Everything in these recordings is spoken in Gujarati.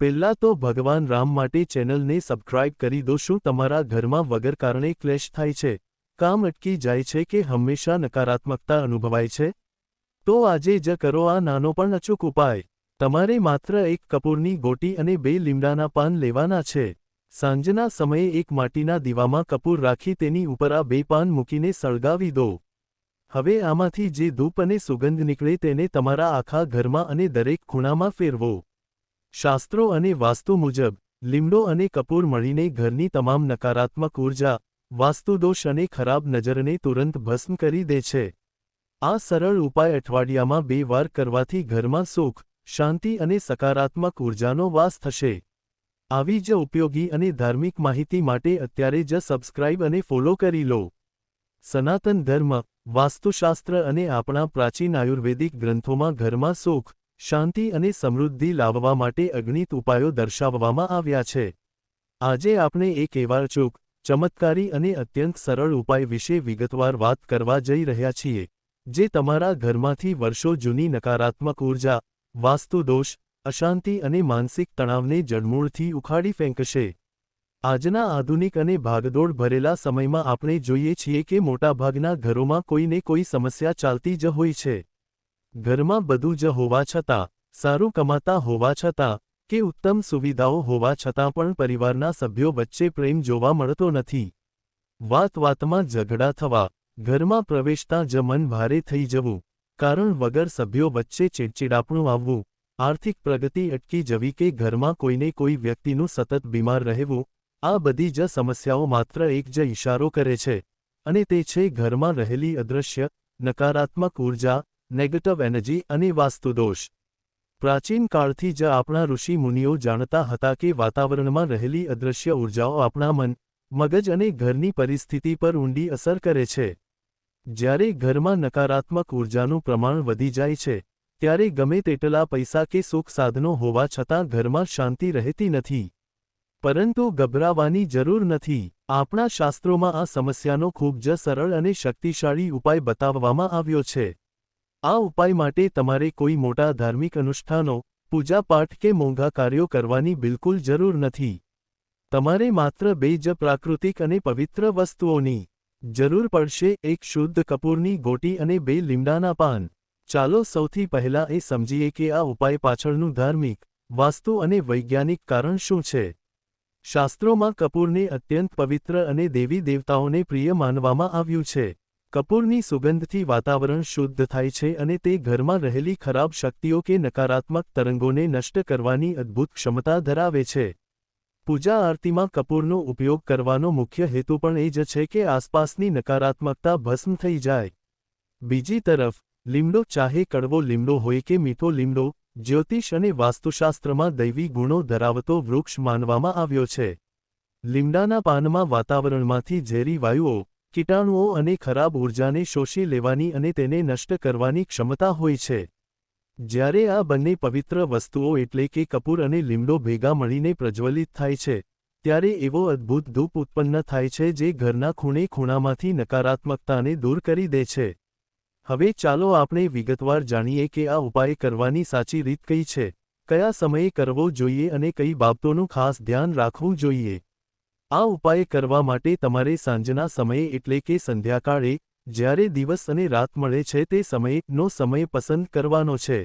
પહેલા તો ભગવાન રામ માટે ચેનલને સબસ્ક્રાઇબ કરી દો। શું તમારા ઘરમાં વગર કારણે ક્લેશ થાય છે, કામ અટકી જાય છે કે હંમેશા નકારાત્મકતા અનુભવાય છે? તો આજે જ કરો આ નાનો પણ અચૂક ઉપાય। તમારે માત્ર એક કપૂરની ગોટી અને 2 લીમડાના પાન લેવાના છે। સાંજના સમયે એક માટીના દીવામાં કપૂર રાખી તેની ઉપર આ 2 પાન મૂકીને સળગાવી દો। હવે આમાંથી જે ધૂપ અને સુગંધ નીકળે તેને તમારા આખા ઘરમાં અને દરેક ખૂણામાં ફેરવો। શાસ્ત્રો અને વાસ્તુ મુજબ લીમડો અને કપૂર મળીને ઘરની તમામ નકારાત્મક ઉર્જા, વાસ્તુદોષ અને ખરાબ નજરને તુરંત ભસ્મ કરી દે છે। આ સરળ ઉપાય અઠવાડિયામાં 2 વાર કરવાથી ઘરમાં સુખ, શાંતિ અને સકારાત્મક ઉર્જાનો વાસ થશે। આવી જ ઉપયોગી અને ધાર્મિક માહિતી માટે અત્યારે જ સબસ્ક્રાઇબ અને ફોલો કરી લો। સનાતન ધર્મ, વાસ્તુશાસ્ત્ર અને આપણા પ્રાચીન આયુર્વેદિક ગ્રંથોમાં ઘરમાં સુખ, શાંતિ અને સમૃદ્ધિ લાવવા માટે અગણિત ઉપાયો દર્શાવવામાં આવ્યા છે। આજે આપણે એક એવા અચૂક, ચમત્કારી અને અત્યંત સરળ ઉપાય વિશે વિગતવાર વાત કરવા જઈ રહ્યા છીએ, જે તમારા ઘરમાંથી વર્ષો જૂની નકારાત્મક ઉર્જા, વાસ્તુદોષ, અશાંતિ અને માનસિક તણાવને જડમૂળથી ઉખાડી ફેંકશે। આજના આધુનિક અને ભાગદોડ ભરેલા સમયમાં આપણે જોઈએ છીએ કે મોટાભાગના ઘરોમાં કોઈને કોઈ સમસ્યા ચાલતી જ હોય છે। ઘરમાં બધું જ હોવા છતાં, સારું કમાતા હોવા છતાં, કે ઉત્તમ સુવિધાઓ હોવા છતાં પણ પરિવારના સભ્યો વચ્ચે પ્રેમ જોવા મળતો નથી। વાત-વાતમાં ઝઘડા થવા, ઘરમાં પ્રવેશતાં જ મન ભારે થઈ જવું, કારણ વગર સભ્યો વચ્ચે ચીડચીડાપણું આવવું, આર્થિક પ્રગતિ અટકી જવી કે ઘરમાં કોઈને કોઈ વ્યક્તિનું સતત બીમાર રહેવું, આ બધી જ સમસ્યાઓ માત્ર એક જ ઇશારો કરે છે, અને તે છે ઘરમાં રહેલી અદૃશ્ય, નકારાત્મક ઉર્જા, નેગેટિવ એનર્જી અને વાસ્તુદોષ। પ્રાચીન કાળથી જ આપણા ઋષિ મુનિઓ જાણતા હતા કે વાતાવરણમાં રહેલી અદૃશ્ય ઉર્જાઓ આપણા મન, મગજ અને ઘરની પરિસ્થિતિ પર ઊંડી અસર કરે છે। જ્યારે ઘરમાં નકારાત્મક ઉર્જાનું પ્રમાણ વધી જાય છે, ત્યારે ગમે તેટલા પૈસા કે સુખ સાધનો હોવા છતાં ઘરમાં શાંતિ રહેતી નથી। પરંતુ ગભરાવાની જરૂર નથી। આપણા શાસ્ત્રોમાં આ સમસ્યાનો ખૂબ જ સરળ અને શક્તિશાળી ઉપાય બતાવવામાં આવ્યો છે। આ ઉપાય માટે તમારે કોઈ મોટા ધાર્મિક અનુષ્ઠાનો, પૂજાપાઠ કે મોંઘા કાર્યો કરવાની બિલકુલ જરૂર નથી। તમારે માત્ર 2 જ પ્રાકૃતિક અને પવિત્ર વસ્તુઓની જરૂર પડશે, એક શુદ્ધ કપૂરની ગોટી અને 2 લીમડાના પાન। ચાલો સૌથી પહેલાં એ સમજીએ કે આ ઉપાય પાછળનું ધાર્મિક, વાસ્તુ અને વૈજ્ઞાનિક કારણ શું છે। શાસ્ત્રોમાં કપૂરને અત્યંત પવિત્ર અને દેવી દેવતાઓને પ્રિય માનવામાં આવ્યું છે। કપૂરની સુગંધથી વાતાવરણ શુદ્ધ થાય છે અને તે ઘરમાં રહેલી ખરાબ શક્તિઓ કે નકારાત્મક તરંગોને નષ્ટ કરવાની અદ્ભુત ક્ષમતા ધરાવે છે। પૂજા આરતીમાં કપૂરનો ઉપયોગ કરવાનો મુખ્ય હેતુ પણ એ જ છે કે આસપાસની નકારાત્મકતા ભસ્મ થઈ જાય। બીજી તરફ, લીમડો, ચાહે કડવો લીમડો હોય કે મીઠો લીમડો, જ્યોતિષ અને વાસ્તુશાસ્ત્રમાં દૈવી ગુણો ધરાવતો વૃક્ષ માનવામાં આવ્યો છે। લીમડાના પાનમાં વાતાવરણમાંથી ઝેરી વાયુઓ, કીટાણુઓ અને ખરાબ ઊર્જાને શોષી લેવાની અને તેને નષ્ટ કરવાની ક્ષમતા હોય છે। જ્યારે આ બંને પવિત્ર વસ્તુઓ એટલે કે કપૂર અને લીમડો ભેગા મળીને પ્રજ્વલિત થાય છે, ત્યારે એવો અદ્ભુત ધૂપ ઉત્પન્ન થાય છે જે ઘરના ખૂણે-ખૂણામાંથી નકારાત્મકતાને દૂર કરી દે છે। હવે ચાલો આપણે વિગતવાર જાણીએ કે આ ઉપાય કરવાની સાચી રીત કઈ છે, કયા સમયે કરવો જોઈએ અને કઈ બાબતોનું ખાસ ધ્યાન રાખવું જોઈએ। આ ઉપાય કરવા માટે તમારે સાંજના સમયે એટલે કે સંધ્યાકાળે, જ્યારે દિવસ અને રાત મળે છે તે સમયનો સમય પસંદ કરવાનો છે।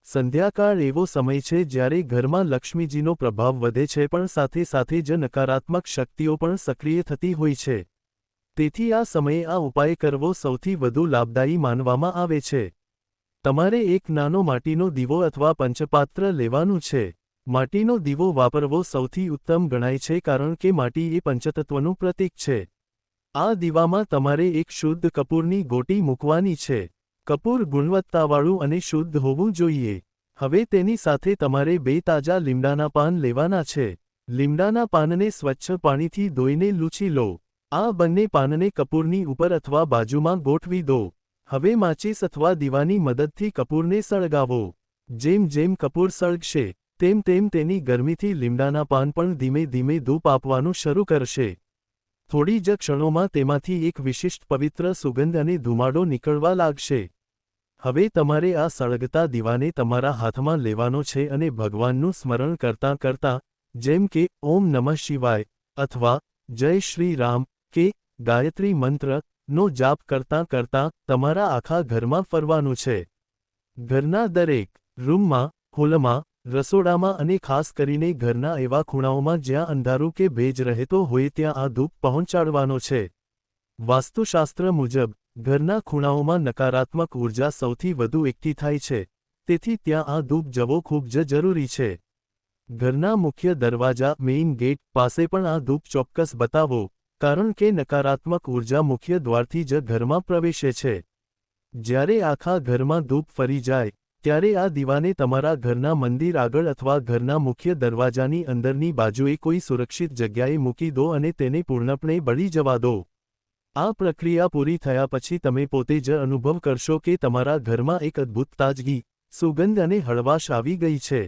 સંધ્યાકાળ એવો સમય છે જ્યારે ઘરમાં લક્ષ્મીજીનો પ્રભાવ વધે છે પણ સાથે સાથે જ નકારાત્મક શક્તિઓ પણ સક્રિય થતી હોય છે। તેથી આ સમયે આ ઉપાય કરવો સૌથી વધુ લાભદાયી માનવામાં આવે છે। તમારે એક નાનો માટીનો દીવો અથવા પંચપાત્ર લેવાનું છે। માટીનો દીવો વાપરવો સૌથી ઉત્તમ ગણાય છે કારણ કે માટી એ પંચતત્વનું પ્રતીક છે। આ દીવામાં તમારે એક શુદ્ધ કપૂરની ગોટી મૂકવાની છે। કપૂર ગુણવત્તાવાળું અને શુદ્ધ હોવું જોઈએ। હવે તેની સાથે તમારે 2 તાજા લીમડાના પાન લેવાના છે। લીમડાના પાનને સ્વચ્છ પાણીથી ધોઈને લૂછી લો। આ બંને પાનને કપૂરની ઉપર અથવા બાજુમાં ગોઠવી દો। હવે માચીસ અથવા દીવાની મદદથી કપૂરને સળગાવો। જેમ જેમ કપૂર સળગશે, તેમ તેમ તેની ગરમીથી લીમડાના પાન પણ ધીમે ધીમે ધૂપ આપવાનું શરૂ કરશે। થોડી જ ક્ષણોમાં તેમાંથી એક વિશિષ્ટ પવિત્ર સુગંધ અને ધુમાડો નીકળવા લાગશે। હવે તમારે આ સળગતા દીવાને તમારા હાથમાં લેવાનો છે અને ભગવાનનું સ્મરણ કરતાં કરતાં, જેમ કે ઓમ નમઃ શિવાય અથવા જય શ્રી રામ કે ગાયત્રી મંત્રનો જાપ કરતાં કરતાં તમારા આખા ઘરમાં ફરવાનું છે. ઘરના દરેક રૂમમાં, હોલમાં, રસોડામાં અને ખાસ કરીને ઘરના એવા ખૂણાઓમાં જ્યાં અંધારું કે ભેજ રહેતો હોય ત્યાં આ ધૂપ પહોંચાડવાનો છે. વાસ્તુશાસ્ત્ર મુજબ ઘરના ખૂણાઓમાં નકારાત્મક ઊર્જા સૌથી વધુ એકઠી થાય છે, તેથી ત્યાં આ ધૂપ જવો ખૂબ જ જરૂરી છે. ઘરના મુખ્ય દરવાજા મેઇન ગેટ પાસે પણ આ ધૂપ ચોક્કસ બતાવો, કારણ કે નકારાત્મક ઊર્જા મુખ્ય દ્વારથી જ ઘરમાં પ્રવેશે છે. જ્યારે આખા ઘરમાં ધૂપ ફરી જાય, ત્યારે આ દીવાને તમારા ઘરના મંદિર આગળ અથવા ઘરના મુખ્ય દરવાજાની અંદરની બાજુએ કોઈ સુરક્ષિત જગ્યાએ મૂકી દો અને તેને પૂર્ણપણે બળી જવા દો. આ પ્રક્રિયા પૂરી થયા પછી તમે પોતે જ અનુભવ કરશો કે તમારા ઘરમાં એક અદ્ભુત તાજગી, સુગંધ અને હળવાશ આવી ગઈ છે.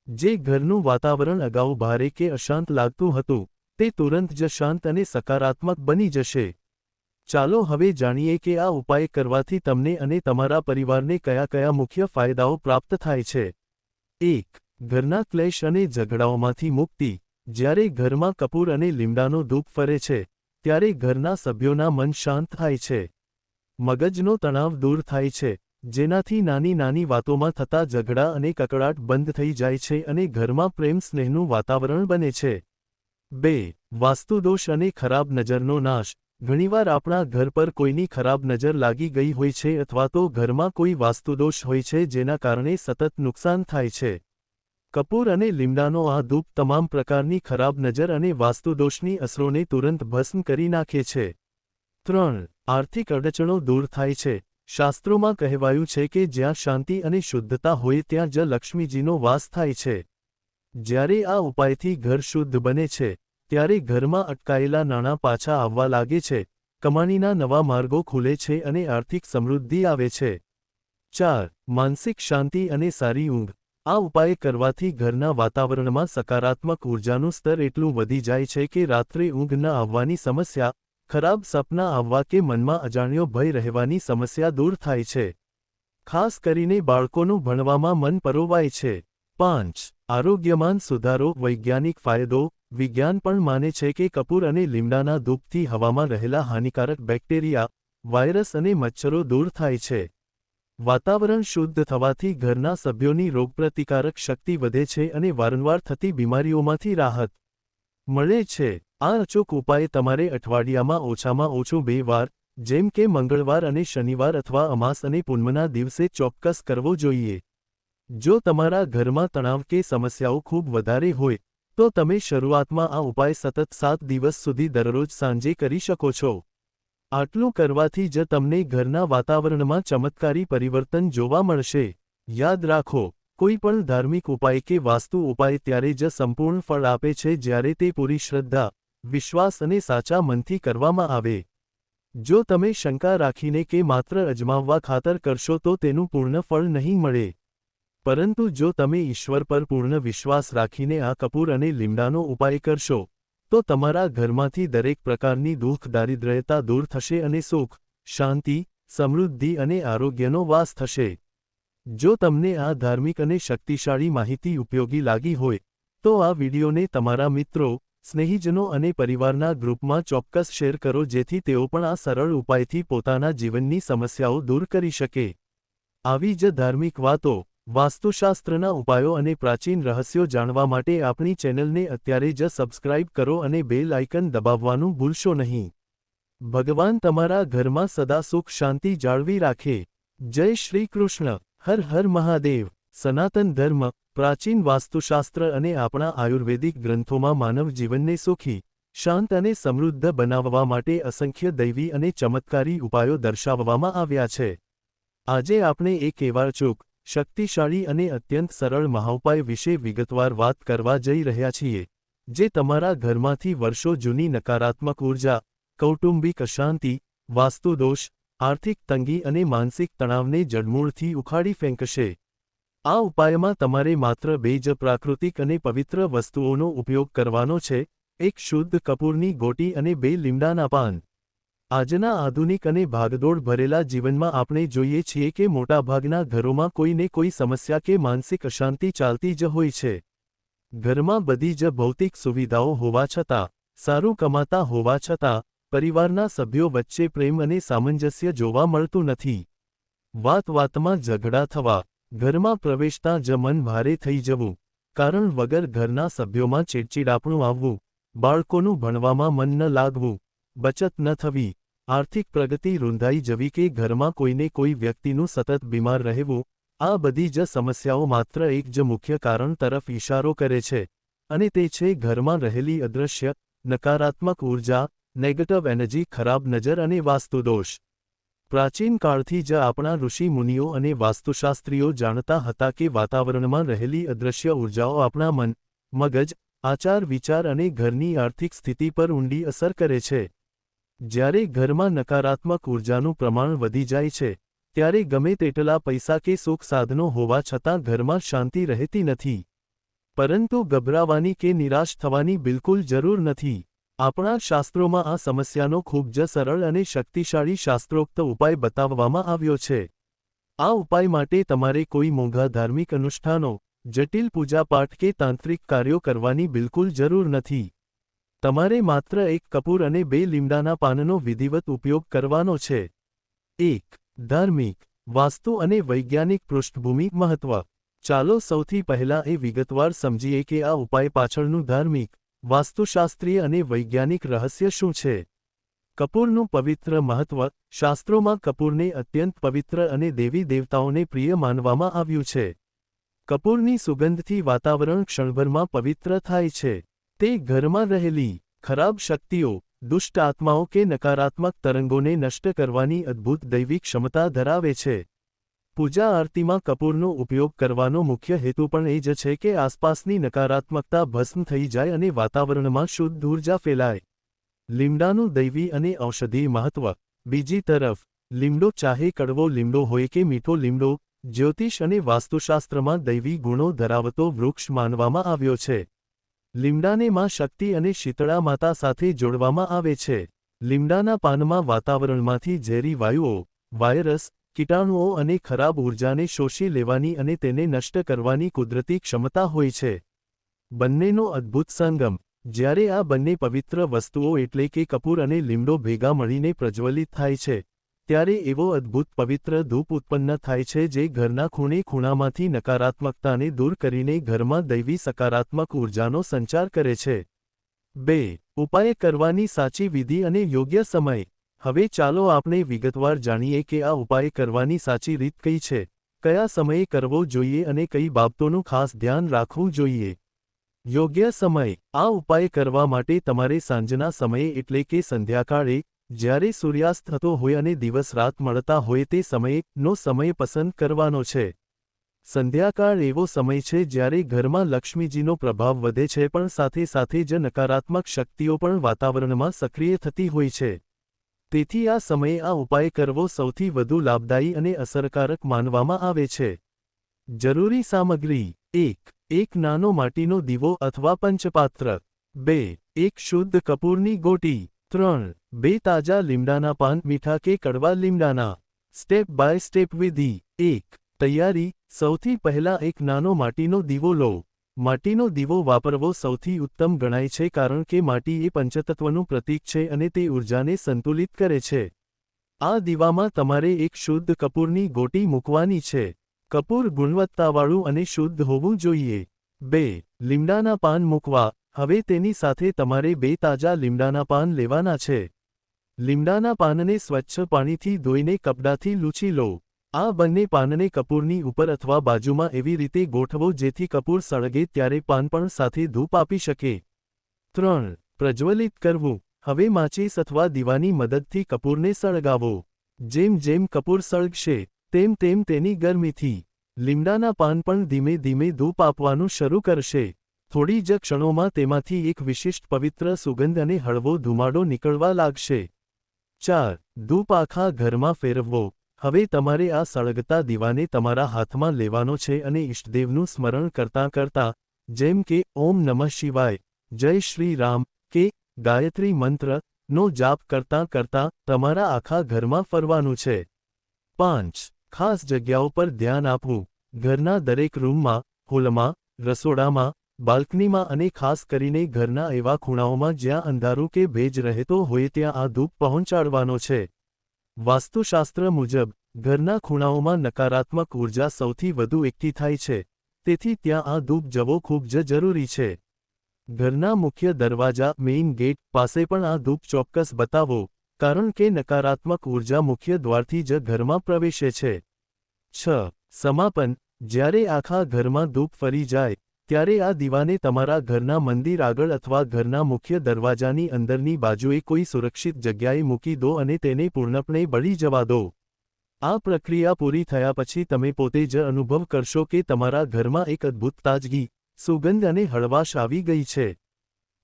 જે ઘરનું વાતાવરણ અગાઉ ભારે કે અશાંત લાગતું હતું, તે તુરંત જ શાંત અને સકારાત્મક બની જશે. ચાલો હવે જાણીએ કે આ ઉપાય કરવાથી તમને અને તમારા પરિવારને કયા કયા મુખ્ય ફાયદાઓ પ્રાપ્ત થાય છે. 1. ઘરના ક્લેશ અને ઝઘડાઓમાંથી મુક્તિ. જ્યારે ઘરમાં કપૂર અને લીમડાનો ધૂપ ફરે છે, ત્યારે ઘરના સભ્યોના મન શાંત થાય છે. મગજનો તણાવ દૂર થાય છે, જેનાથી નાની નાની વાતોમાં થતા ઝઘડા અને કકળાટ બંધ થઈ જાય છે અને ઘરમાં પ્રેમ સ્નેહનું વાતાવરણ બને છે. 2. વાસ્તુદોષ અને ખરાબ નજરનો નાશ. ઘણીવાર આપણા ઘર પર કોઈની ખરાબ નજર લાગી ગઈ હોય છે અથવા તો ઘરમાં કોઈ વાસ્તુદોષ હોય છે જેના કારણે સતત નુકસાન થાય છે. કપૂર અને લીમડાનો આ ધૂપ તમામ પ્રકારની ખરાબ નજર અને વાસ્તુદોષની અસરોને તુરંત ભસ્મ કરી નાખે છે. 3. આર્થિક અડચણો દૂર થાય છે. શાસ્ત્રોમાં કહેવાયું છે કે જ્યાં શાંતિ અને શુદ્ધતા હોય ત્યાં જ લક્ષ્મીજીનો વાસ થાય છે. જ્યારે આ ઉપાયથી ઘર શુદ્ધ બને છે, ત્યારે ઘરમાં અટકાયેલા નાણાં પાછા આવવા લાગે છે, કમાણીના નવા માર્ગો ખુલે છે અને આર્થિક સમૃદ્ધિ આવે છે. 4. માનસિક શાંતિ અને સારી ઊંઘ. આ ઉપાય કરવાથી ઘરના વાતાવરણમાં સકારાત્મક ઊર્જાનું સ્તર એટલું વધી જાય છે કે રાત્રે ઊંઘ ન આવવાની સમસ્યા, ખરાબ સપના આવવા કે મનમાં અજાણ્યો ભય રહેવાની સમસ્યા દૂર થાય છે. ખાસ કરીને બાળકોનું ભણવામાં મન પરોવાય છે. 5. આરોગ્યમાં સુધારો. વૈજ્ઞાનિક ફાયદો. વિજ્ઞાન પણ માને છે કે કપૂર અને લીમડાના ધૂપથી હવામાં રહેલા હાનિકારક બેક્ટેરિયા, વાયરસ અને મચ્છરો દૂર થાય છે. વાતાવરણ શુદ્ધ થવાથી ઘરના સભ્યોની રોગપ્રતિકારક શક્તિ વધે છે અને વારંવાર થતી બીમારીઓમાંથી રાહત મળે છે. આ અચૂક ઉપાય તમારે અઠવાડિયામાં ઓછામાં ઓછું 2 વાર, જેમ કે મંગળવાર અને શનિવાર અથવા અમાસ અને પૂનમના દિવસે ચોક્કસ કરવો જોઈએ. જો તમારા ઘરમાં તણાવ કે સમસ્યાઓ ખૂબ વધારે હોય, તો તમે શરૂઆતમાં આ ઉપાય સતત 7 દિવસ સુધી દરરોજ સાંજે કરી શકો છો. આટલું કરવાથી જ તમને ઘરના વાતાવરણમાં ચમત્કારી પરિવર્તન જોવા મળશે. યાદ રાખો, કોઈ પણ ધાર્મિક ઉપાય કે વાસ્તુ ઉપાય ત્યારે જ સંપૂર્ણ ફળ આપે છે જ્યારે તે પૂરી શ્રદ્ધા, વિશ્વાસ અને સાચા મનથી કરવામાં આવે. જો તમે શંકા રાખીને કે માત્ર અજમાવવા ખાતર કરશો તો તેનું પૂર્ણ ફળ નહીં મળે. પરંતુ જો તમે ઈશ્વર પર પૂર્ણ વિશ્વાસ રાખીને આ કપૂર અને લીમડાનો ઉપાય કરશો, તો તમારા ઘરમાંથી દરેક પ્રકારની દુઃખ દારિદ્ર્યતા દૂર થશે અને સુખ, શાંતિ, સમૃદ્ધિ અને આરોગ્યનો વાસ થશે. જો તમને આ ધાર્મિક અને શક્તિશાળી માહિતી ઉપયોગી લાગી હોય, તો આ વિડિયોને તમારા મિત્રો, સ્નેહીજનો અને પરિવારના ગ્રુપમાં ચોક્કસ શેર કરો જેથી તેઓ પણ આ સરળ ઉપાયથી પોતાના જીવનની સમસ્યાઓ દૂર કરી શકે. આવી જ ધાર્મિક વાતો, વાસ્તુશાસ્ત્રના ઉપાયો અને પ્રાચીન રહસ્યો જાણવા માટે આપણી ચેનલને અત્યારે જ સબસ્ક્રાઇબ કરો અને બેલ આઇકન દબાવવાનું ભૂલશો નહીં. ભગવાન તમારા ઘરમાં સદા સુખ શાંતિ જાળવી રાખે. જય શ્રી કૃષ્ણ. હર હર મહાદેવ. સનાતન ધર્મ, પ્રાચીન વાસ્તુશાસ્ત્ર અને આપણા આયુર્વેદિક ગ્રંથોમાં માનવ જીવનને સુખી, શાંત અને સમૃદ્ધ બનાવવા માટે અસંખ્ય દૈવી અને ચમત્કારી ઉપાયો દર્શાવવામાં આવ્યા છે. આજે આપણે એક એવા અચૂક, શક્તિશાળી અને અત્યંત સરળ મહાઉપાય વિશે વિગતવાર વાત કરવા જઈ રહ્યા છીએ, જે તમારા ઘરમાંથી વર્ષો જૂની નકારાત્મક ઊર્જા, કૌટુંબિક અશાંતિ, વાસ્તુદોષ, આર્થિક તંગી અને માનસિક તણાવને જડમૂળથી ઉખાડી ફેંકશે. આ ઉપાયમાં તમારે માત્ર 2 જ પ્રાકૃતિક અને પવિત્ર વસ્તુઓનો ઉપયોગ કરવાનો છે, એક શુદ્ધ કપૂરની ગોટી અને 2 લીમડાના પાન. આજના આધુનિક અને ભાગદોડ ભરેલા જીવનમાં આપણે જોઈએ છીએ કે મોટાભાગના ઘરોમાં કોઈને કોઈ સમસ્યા કે માનસિક અશાંતિ ચાલતી જ હોય છે. ઘરમાં બધી જ ભૌતિક સુવિધાઓ હોવા છતાં, સારું કમાતા હોવા છતાં, પરિવારના સભ્યો વચ્ચે પ્રેમ અને સામંજસ્ય જોવા મળતું નથી. વાત-વાતમાં ઝઘડા થવા, ઘરમાં પ્રવેશતા જ મન ભારે થઈ જવું, કારણ વગર ઘરના સભ્યોમાં ચીડચીડાપણું આવવું, બાળકોનું ભણવામાં મન ન લાગવું, બચત ન થવી, આર્થિક પ્રગતિ રૂંધાઈ જવી કે ઘરમાં કોઈને કોઈ વ્યક્તિનું સતત બીમાર રહેવું, આ બધી જ સમસ્યાઓ માત્ર એક જ મુખ્ય કારણ તરફ ઇશારો કરે છે, અને તે છે ઘરમાં રહેલી અદૃશ્ય, નકારાત્મક ઊર્જા, નેગેટિવ એનર્જી, ખરાબ નજર અને વાસ્તુદોષ. પ્રાચીન કાળથી જ આપણા ઋષિ મુનિઓ અને વાસ્તુશાસ્ત્રીઓ જાણતા હતા કે વાતાવરણમાં રહેલી અદૃશ્ય ઊર્જાઓ આપણા મન, મગજ, આચાર વિચાર અને ઘરની આર્થિક સ્થિતિ પર ઊંડી અસર કરે છે. જ્યારે ઘરમાં નકારાત્મક ઊર્જાનું પ્રમાણ વધી જાય છે, ત્યારે ગમે તેટલા પૈસા કે સુખ સાધનો હોવા છતાં ઘરમાં શાંતિ રહેતી નથી. પરંતુ ગભરાવાની કે નિરાશ થવાની બિલકુલ જરૂર નથી. આપણા શાસ્ત્રોમાં આ સમસ્યાનો ખૂબ જ સરળ અને શક્તિશાળી શાસ્ત્રોક્ત ઉપાય બતાવવામાં આવ્યો છે. આ ઉપાય માટે તમારે કોઈ મોંઘા ધાર્મિક અનુષ્ઠાનો, જટિલ પૂજાપાઠ કે તાંત્રિક કાર્યો કરવાની બિલકુલ જરૂર નથી. તમારે માત્ર એક કપૂર અને 2 લીમડાના પાનનો વિધિવત ઉપયોગ કરવાનો છે. 1. ધાર્મિક, વાસ્તુ અને વૈજ્ઞાનિક પૃષ્ઠભૂમિ મહત્વ. ચાલો સૌથી પહેલા એ વિગતવાર સમજીએ કે આ ઉપાય પાછળનું ધાર્મિક, વાસ્તુશાસ્ત્રીય અને વૈજ્ઞાનિક રહસ્ય શું છે. કપૂરનું પવિત્ર મહત્વ. શાસ્ત્રોમાં કપૂરને અત્યંત પવિત્ર અને દેવી દેવતાઓને પ્રિય માનવામાં આવ્યું છે. કપૂરની સુગંધથી વાતાવરણ ક્ષણભરમાં પવિત્ર થાય છે. તે ઘરમાં રહેલી ખરાબ શક્તિઓ, દુષ્ટ આત્માઓ કે નકારાત્મક તરંગોને નષ્ટ કરવાની અદ્ભુત દૈવિક ક્ષમતા ધરાવે છે. પૂજા આરતીમાં કપૂરનો ઉપયોગ કરવાનો મુખ્ય હેતુ પણ એ જ છે કે આસપાસની નકારાત્મકતા ભસ્મ થઈ જાય અને વાતાવરણમાં શુદ્ધ ઊર્જા ફેલાય. લીમડાનું દૈવી અને ઔષધીય મહત્વ. બીજી તરફ, લીમડો ચાહે કડવો લીમડો હોય કે મીઠો લીમડો, જ્યોતિષ અને વાસ્તુશાસ્ત્રમાં દૈવી ગુણો ધરાવતો વૃક્ષ માનવામાં આવ્યો છે. લીમડાને માં શક્તિ અને શીતળા માતા સાથે જોડવામાં આવે છે. લીમડાના પાનમાં વાતાવરણમાંથી ઝેરી વાયુઓ, વાયરસ, કીટાણુઓ અને ખરાબ ઊર્જાને શોષી લેવાની અને તેને નષ્ટ કરવાની કુદરતી ક્ષમતા હોય છે. બંનેનો અદ્ભુત સંગમ. જ્યારે આ બંને પવિત્ર વસ્તુઓ એટલે કે કપૂર અને લીમડો ભેગા મળીને પ્રજ્વલિત થાય છે, ત્યારે એવો અદ્ભુત પવિત્ર ધૂપ ઉત્પન્ન થાય છે જે ઘરના ખૂણે ખૂણામાંથી નકારાત્મકતાને દૂર કરીને ઘરમાં દૈવી સકારાત્મક ઊર્જાનો સંચાર કરે છે. 2. ઉપાય કરવાની સાચી વિધિ અને યોગ્ય સમય. હવે ચાલો આપણે વિગતવાર જાણીએ કે આ ઉપાય કરવાની સાચી રીત કઈ છે, કયા સમયે કરવો જોઈએ અને કઈ બાબતોનું ખાસ ધ્યાન રાખવું જોઈએ. યોગ્ય સમય. આ ઉપાય કરવા માટે તમારે સાંજના સમયે એટલે કે સંધ્યાકાળે, જ્યારે સૂર્યાસ્ત થતો હોય અને દિવસ રાત મળતા હોય તે સમયનો સમય પસંદ કરવાનો છે. સંધ્યાકાળ એવો સમય છે જ્યારે ઘરમાં લક્ષ્મીજીનો પ્રભાવ વધે છે પણ સાથે સાથે જ નકારાત્મક શક્તિઓ પણ વાતાવરણમાં સક્રિય થતી હોય છે. તેથી આ સમયે આ ઉપાય કરવો સૌથી વધુ લાભદાયી અને અસરકારક માનવામાં આવે છે. જરૂરી સામગ્રી. 1. એક નાનો માટીનો દીવો અથવા પંચપાત્ર. 2. એક શુદ્ધ કપૂરની ગોટી. 3. 2 તાજા લીમડાના પાન, મીઠા કે કડવા લીમડાના. સ્ટેપ બાય સ્ટેપ વિધિ. 1. તૈયારી. સૌથી પહેલા એક નાનો માટીનો દીવો લો. માટીનો દીવો વાપરવો સૌથી ઉત્તમ ગણાય છે કારણ કે માટી એ પંચતત્વનું પ્રતીક છે અને તે ઊર્જાને સંતુલિત કરે છે. આ દીવામાં તમારે એક શુદ્ધ કપૂરની ગોટી મૂકવાની છે. કપૂર ગુણવત્તાવાળું અને શુદ્ધ હોવું જોઈએ. 2. લીમડાના પાન મૂકવા. હવે તેની સાથે તમારે 2 તાજા લીમડાના પાન લેવાના છે. લીમડાના પાનને સ્વચ્છ પાણીથી ધોઈને કપડાથી લૂછી લો. આ બંને પાનને કપૂરની ઉપર અથવા બાજુમાં એવી રીતે ગોઠવો જેથી કપૂર સળગે ત્યારે પાન પણ સાથે ધૂપ આપી શકે. 3. પ્રજ્વલિત કરવું. હવે માચીસ અથવા દીવાની મદદથી કપૂરને સળગાવો. જેમ જેમ કપૂર સળગશે, તેમ તેમ તેની ગરમીથી લીમડાના પાન પણ ધીમે ધીમે ધૂપ આપવાનું શરૂ કરશે. થોડી જ ક્ષણોમાં તેમાંથી એક વિશિષ્ટ પવિત્ર સુગંધ અને હળવો ધુમાડો નીકળવા લાગશે. 4. ધૂપ આખા ઘરમાં ફેરવવો. હવે તમારે આ સળગતા દીવાને તમારા હાથમાં લેવાનો છે અને ઇષ્ટદેવનું સ્મરણ કરતાં કરતાં, જેમ કે ઓમ નમઃ શિવાય, જય શ્રી રામ કે ગાયત્રી મંત્ર, નો જાપ કરતાં કરતાં તમારા આખા ઘરમાં ફરવાનું છે. 5. ખાસ જગ્યાઓ પર ધ્યાન આપવું. ઘરના દરેક રૂમમાં, હોલમાં, રસોડામાં, બાલ્કનીમાં અને ખાસ કરીને ઘરના એવા ખૂણાઓમાં જ્યાં અંધારું કે ભેજ રહેતો હોય ત્યાં આ ધૂપ પહોંચાડવાનો છે. વાસ્તુશાસ્ત્ર મુજબ, ઘરના ખૂણાઓમાં નકારાત્મક ઊર્જા સૌથી વધુ એકઠી થાય છે, તેથી ત્યાં આ ધૂપ જવો ખૂબ જ જરૂરી છે. ઘરના મુખ્ય દરવાજા મેઇન ગેટ પાસે પણ આ ધૂપ ચોક્કસ બતાવો, કારણ કે નકારાત્મક ઊર્જા મુખ્ય દ્વારથી જ ઘરમાં પ્રવેશે છે. 6. સમાપન. જ્યારે આખા ઘરમાં ધૂપ ફરી જાય, ત્યારે આ દીવાને તમારા ઘરના મંદિર આગળ અથવા ઘરના મુખ્ય દરવાજાની અંદરની બાજુએ કોઈ સુરક્ષિત જગ્યાએ મૂકી દો અને તેને પૂર્ણપણે બળી જવા દો. આ પ્રક્રિયા પૂરી થયા પછી તમે પોતે જ અનુભવ કરશો કે તમારા ઘરમાં એક અદ્ભુત તાજગી, સુગંધ અને હળવાશ આવી ગઈ છે.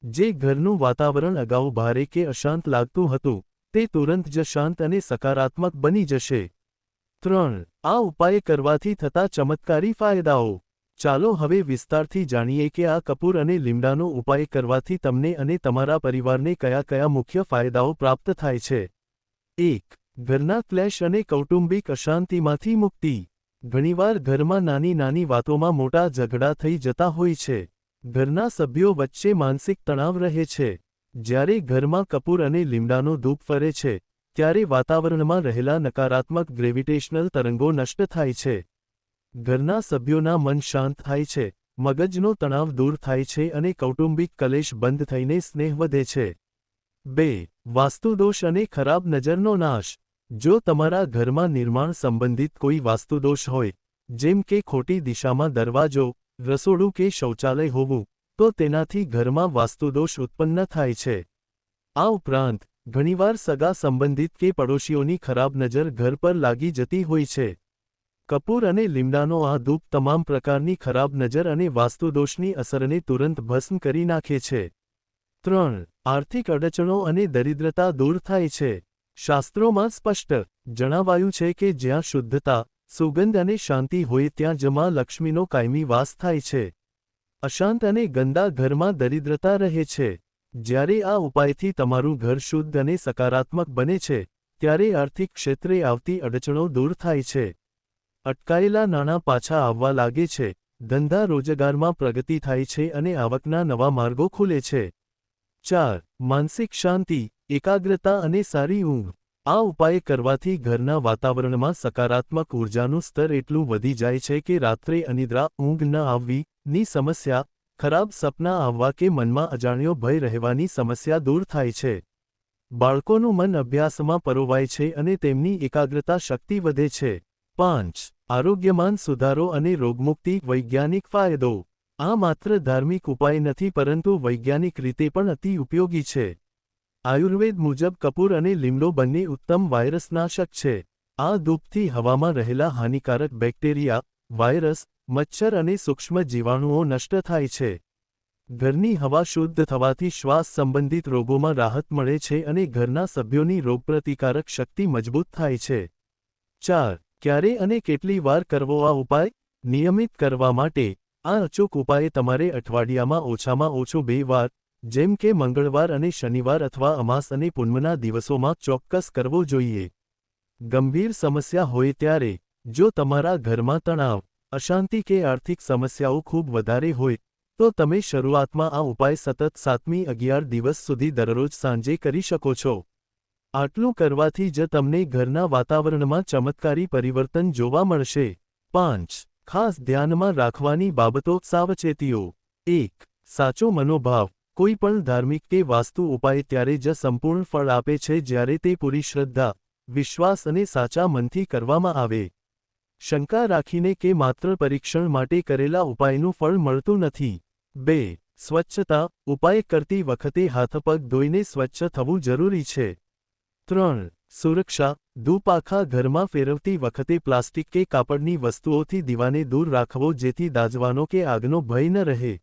જે ઘરનું વાતાવરણ અગાઉ ભારે કે અશાંત લાગતું હતું, તે તુરંત જ શાંત અને સકારાત્મક બની જશે. 3. આ ઉપાય કરવાથી થતા ચમત્કારી ફાયદાઓ. ચાલો હવે વિસ્તારથી જાણીએ કે આ કપૂર અને લીમડાનો ઉપાય કરવાથી તમને અને તમારા પરિવારને કયા કયા મુખ્ય ફાયદાઓ પ્રાપ્ત થાય છે. 1. ઘરના ક્લેશ અને કૌટુંબિક અશાંતિમાંથી મુક્તિ. ઘણીવાર ઘરમાં નાની નાની વાતોમાં મોટા ઝઘડા થઈ જતા હોય છે. ઘરના સભ્યો વચ્ચે માનસિક તણાવ રહે છે. જ્યારે ઘરમાં કપૂર અને લીમડાનો ધૂપ ફરે છે, ત્યારે વાતાવરણમાં રહેલા નકારાત્મક ગ્રેવિટેશનલ તરંગો નષ્ટ થાય છે. ઘરના સભ્યોના મન શાંત થાય છે, મગજનો તણાવ દૂર થાય છે અને કૌટુંબિક કલેશ બંધ થઈને સ્નેહ વધે છે. 2. વાસ્તુદોષ અને ખરાબ નજરનો નાશ. જો તમારા ઘરમાં નિર્માણ સંબંધિત કોઈ વાસ્તુદોષ હોય, જેમ કે ખોટી દિશામાં દરવાજો, રસોડું કે શૌચાલય હોવું, તો તેનાથી ઘરમાં વાસ્તુદોષ ઉત્પન્ન થાય છે. આ ઉપરાંત, ઘણીવાર સગા સંબંધિત કે પડોશીઓની ખરાબ નજર ઘર પર લાગી જતી હોય છે. કપૂર અને લીમડાનો આ ધૂપ તમામ પ્રકારની ખરાબ નજર અને વાસ્તુદોષની અસરને તુરંત ભસ્મ કરી નાખે છે. 3. આર્થિક અડચણો અને દરિદ્રતા દૂર થાય છે. શાસ્ત્રોમાં સ્પષ્ટ જણાવાયું છે કે જ્યાં શુદ્ધતા, સુગંધ અને શાંતિ હોય ત્યાં જ માં લક્ષ્મીનો કાયમી વાસ થાય છે. અશાંત અને ગંદા ઘરમાં દરિદ્રતા રહે છે. જ્યારે આ ઉપાયથી તમારું ઘર શુદ્ધ અને સકારાત્મક બને છે, ત્યારે આર્થિક ક્ષેત્રે આવતી અડચણો દૂર થાય છે. અટકાયેલા નાણાં પાછા આવવા લાગે છે, ધંધા રોજગારમાં પ્રગતિ થાય છે અને આવકના નવા માર્ગો ખુલે છે. 4. માનસિક શાંતિ, એકાગ્રતા અને સારી ઊંઘ. આ ઉપાય કરવાથી ઘરના વાતાવરણમાં સકારાત્મક ઊર્જાનું સ્તર એટલું વધી જાય છે કે રાત્રે અનિદ્રા, ઊંઘ ન આવવી ની સમસ્યા, ખરાબ સપના આવવા કે મનમાં અજાણ્યો ભય રહેવાની સમસ્યા દૂર થાય છે. બાળકોનું મન અભ્યાસમાં પરોવાય છે અને તેમની એકાગ્રતા શક્તિ વધે છે. 5. આરોગ્યમાં સુધારો અને રોગમુક્તિ. વૈજ્ઞાનિક ફાયદો. આ માત્ર ધાર્મિક ઉપાય નથી પરંતુ વૈજ્ઞાનિક રીતે પણ અતિ ઉપયોગી છે. આયુર્વેદ મુજબ કપૂર અને લીમડો બંને ઉત્તમ વાયરસનાશક છે. આ ધૂપથી હવામાં રહેલા હાનિકારક બેક્ટેરિયા, વાયરસ, મચ્છર અને સૂક્ષ્મ જીવાણુઓ નષ્ટ થાય છે. ઘરની હવા શુદ્ધ થવાથી શ્વાસ સંબંધિત રોગોમાં રાહત મળે છે અને ઘરના સભ્યોની રોગપ્રતિકારક શક્તિ મજબૂત થાય છે. 4. ક્યારે અને કેટલી વાર કરવો આ ઉપાય? નિયમિત કરવા માટે, આ અચૂક ઉપાય તમારે અઠવાડિયામાં ઓછામાં ઓછો 2 વાર, જેમ કે મંગળવાર અને શનિવાર અથવા અમાસ અને પૂનમના દિવસોમાં ચોક્કસ કરવો જોઈએ. ગંભીર સમસ્યા હોય ત્યારે, જો તમારા ઘરમાં તણાવ, અશાંતિ કે આર્થિક સમસ્યાઓ ખૂબ વધારે હોય, તો તમે શરૂઆતમાં આ ઉપાય સતત 7મી 11 દિવસ સુધી દરરોજ સાંજે કરી શકો છો. આટલું કરવાથી જ તમને ઘરના વાતાવરણમાં ચમત્કારી પરિવર્તન જોવા મળશે. 5. ખાસ ધ્યાનમાં રાખવાની બાબતો. સાવચેતીઓ. 1. સાચો મનોભાવ. કોઈ પણ ધાર્મિક કે વાસ્તુ ઉપાય ત્યારે જ સંપૂર્ણ ફળ આપે છે જ્યારે તે પૂરી શ્રદ્ધા, વિશ્વાસ અને સાચા મનથી કરવામાં આવે. શંકા રાખીને કે માત્ર પરીક્ષણ માટે કરેલા ઉપાયનું ફળ મળતું નથી. 2. સ્વચ્છતા. ઉપાય કરતી વખતે હાથ-પગ ધોઈને સ્વચ્છ થવું જરૂરી છે. 3. સુરક્ષા. ધૂપ આખા ઘરમાં ફેરવતી વખતે પ્લાસ્ટિક કે કાપડની વસ્તુઓથી દીવાને દૂર રાખવો જેથી દાઝવાનો કે આગનો ભય ન રહે.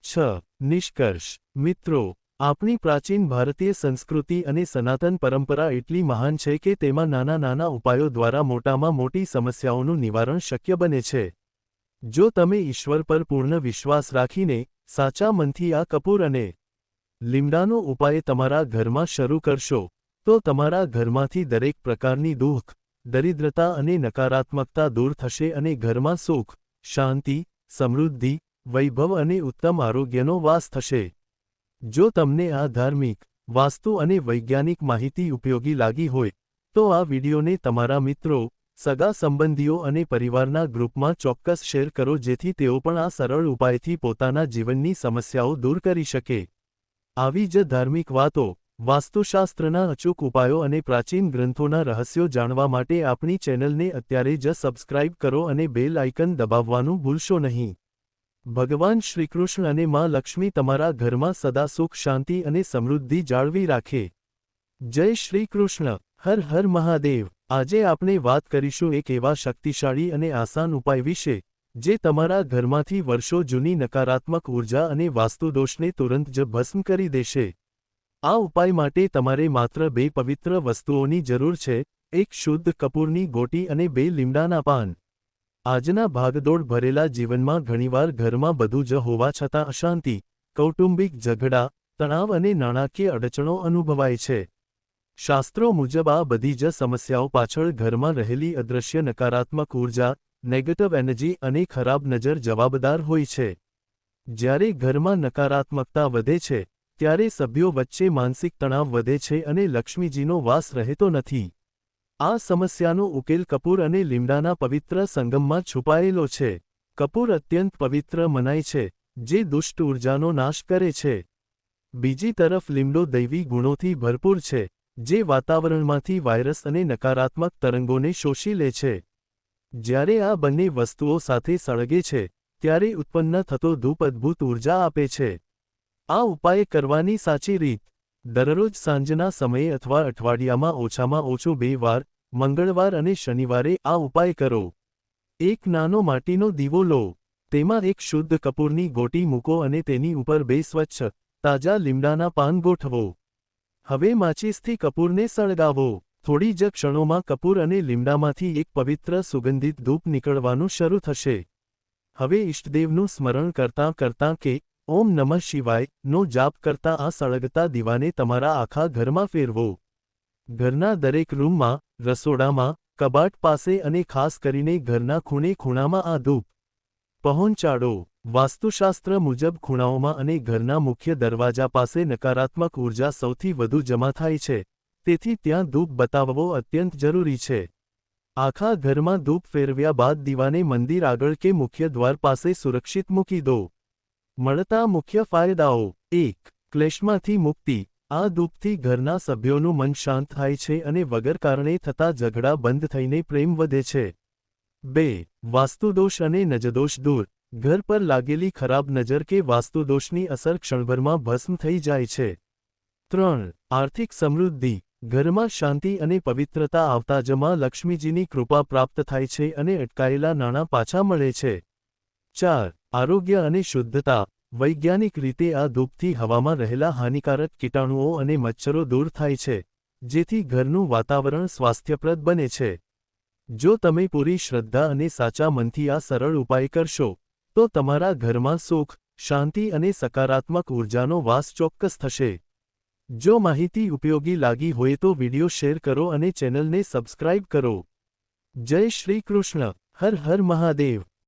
6. નિષ્કર્ષ. મિત્રો, આપણી પ્રાચીન ભારતીય સંસ્કૃતિ અને સનાતન પરંપરા એટલી મહાન છે કે તેમાં નાના નાના ઉપાયો દ્વારા મોટામાં મોટી સમસ્યાઓનું નિવારણ શક્ય બને છે. જો તમે ઈશ્વર પર પૂર્ણ વિશ્વાસ રાખીને, સાચા મનથી આ કપૂર અને લીમડાનો ઉપાય તમારા ઘરમાં શરૂ કરશો તો તમારા ઘરમાંથી દરેક પ્રકારની દુઃખ, દરિદ્રતા અને નકારાત્મકતા દૂર થશે અને ઘરમાં સુખ, શાંતિ, સમૃદ્ધિ, વૈભવ અને ઉત્તમ આરોગ્યનો વાસ થશે. જો તમને આ ધાર્મિક, વાસ્તુ અને વૈજ્ઞાનિક માહિતી ઉપયોગી લાગી હોય તો આ વિડિયોને તમારા મિત્રો, સગા સંબંધીઓ અને પરિવારના ગ્રુપમાં ચોક્કસ શેર કરો જેથી તેઓ પણ આ સરળ ઉપાયથી પોતાના જીવનની સમસ્યાઓ દૂર કરી શકે. આવી જ ધાર્મિક વાતો, વાસ્તુશાસ્ત્રના અચૂક ઉપાયો અને પ્રાચીન ગ્રંથોના રહસ્યો જાણવા માટે આપણી ચેનલને અત્યારે જ સબસ્ક્રાઇબ કરો અને બેલ આઇકન દબાવવાનું ભૂલશો નહીં. ભગવાન શ્રીકૃષ્ણ અને માં લક્ષ્મી તમારા ઘરમાં સદા સુખ, શાંતિ અને સમૃદ્ધિ જાળવી રાખે. જય શ્રી કૃષ્ણ. હર હર મહાદેવ. આજે આપણે વાત કરીશું એક એવા શક્તિશાળી અને આસાન ઉપાય વિશે જે તમારા ઘરમાંથી વર્ષો જૂની નકારાત્મક ઉર્જા અને વાસ્તુદોષને તુરંત જ ભસ્મ કરી દેશે. આ ઉપાય માટે તમારે માત્ર 2 પવિત્ર વસ્તુઓની જરૂર છે, એક શુદ્ધ કપૂરની ગોટી અને 2 લીમડાના પાન. આજના ભાગદોડ ભરેલા જીવનમાં ઘણીવાર ઘરમાં બધું જ હોવા છતાં અશાંતિ, કૌટુંબિક ઝઘડા, તણાવ અને નાણાકીય અડચણો અનુભવાય છે. શાસ્ત્રો મુજબ આ બધી જ સમસ્યાઓ પાછળ ઘરમાં રહેલી અદૃશ્ય નકારાત્મક ઉર્જા, નેગેટિવ એનર્જી અને ખરાબ નજર જવાબદાર હોય છે. જ્યારે ઘરમાં નકારાત્મકતા વધે છે, ત્યારે સભ્યો વચ્ચે માનસિક તણાવ વધે છે અને લક્ષ્મીજીનો વાસ રહેતો નથી. આ સમસ્યાનો ઉકેલ કપૂર અને લીમડાના પવિત્ર સંગમમાં છુપાયેલો છે. કપૂર અત્યંત પવિત્ર મનાય છે, જે દુષ્ટ ઉર્જાનો નાશ કરે છે. બીજી તરફ લીમડો દૈવી ગુણોથી ભરપૂર છે, જે વાતાવરણમાંથી વાયરસ અને નકારાત્મક તરંગોને શોષી લે છે. જ્યારે આ બંને વસ્તુઓ સાથે સળગે છે, ત્યારે ઉત્પન્ન થતો ધૂપ અદ્ભુત ઉર્જા આપે છે. આ ઉપાય કરવાની સાચી રીત: દરરોજ સાંજના સમયે અથવા અઠવાડિયામાં ઓછામાં ઓછું 2 વાર, મંગળવાર અને શનિવારે આ ઉપાય કરો. એક નાનો માટીનો દીવો લો. તેમાં એક શુદ્ધ કપૂરની ગોટી મૂકો અને તેની ઉપર 2 સ્વચ્છ, તાજા લીમડાના પાન ગોઠવો. હવે માચીસથી કપૂરને સળગાવો. થોડી જ ક્ષણોમાં કપૂર અને લીમડામાંથી એક પવિત્ર સુગંધિત ધૂપ નીકળવાનું શરૂ થશે. હવે ઇષ્ટદેવનું સ્મરણ કરતાં કરતાં કે ઓમ નમઃ શિવાય નો જાપ કરતાં આ સળગતા દીવાને તમારા આખા ઘરમાં ફેરવો. ઘરના દરેક રૂમમાં, રસોડામાં, કબાટ પાસે અને ખાસ કરીને ઘરના ખૂણે ખૂણામાં આ ધૂપ પહોંચાડો. વાસ્તુશાસ્ત્ર મુજબ ખૂણાઓમાં અને ઘરના મુખ્ય દરવાજા પાસે નકારાત્મક ઉર્જા સૌથી વધુ જમા થાય છે, તેથી ત્યાં ધૂપ બતાવવો અત્યંત જરૂરી છે. આખા ઘરમાં ધૂપ ફેરવ્યા બાદ દીવાને મંદિર આગળ કે મુખ્ય દ્વાર પાસે સુરક્ષિત મૂકી દો. મળતા મુખ્ય ફાયદાઓ: 1. ક્લેશમાંથી મુક્તિ: આ ધૂપથી ઘરના સભ્યોનું મન શાંત થાય છે અને વગર કારણે થતા ઝઘડા બંધ થઈને પ્રેમ વધે છે. 2. વાસ્તુદોષ અને નજદોષ દૂર: ઘર પર લાગેલી ખરાબ નજર કે વાસ્તુદોષની અસર ક્ષણભરમાં ભસ્મ થઈ જાય છે. 3. આર્થિક સમૃદ્ધિ: ઘરમાં શાંતિ અને પવિત્રતા આવતા જ માં લક્ષ્મીજીની કૃપા પ્રાપ્ત થાય છે અને અટકાયેલા નાણાં પાછા મળે છે. 4. આરોગ્ય અને શુદ્ધતા: વૈજ્ઞાનિક રીતે આ ધૂપથી હવામાં રહેલા હાનિકારક કીટાણુઓ અને મચ્છરો દૂર થાય છે, જેથી ઘરનું વાતાવરણ સ્વાસ્થ્યપ્રદ બને છે. જો તમે પૂરી શ્રદ્ધા અને સાચા મનથી આ સરળ ઉપાય કરશો, તો તમારા ઘરમાં સુખ, શાંતિ અને સકારાત્મક ઉર્જાનો વાસ ચોક્કસ થશે. જો માહિતી ઉપયોગી લાગી હોય તો વિડિયો શેર કરો અને ચેનલને સબસ્ક્રાઇબ કરો. જય શ્રી કૃષ્ણ. હર હર મહાદેવ.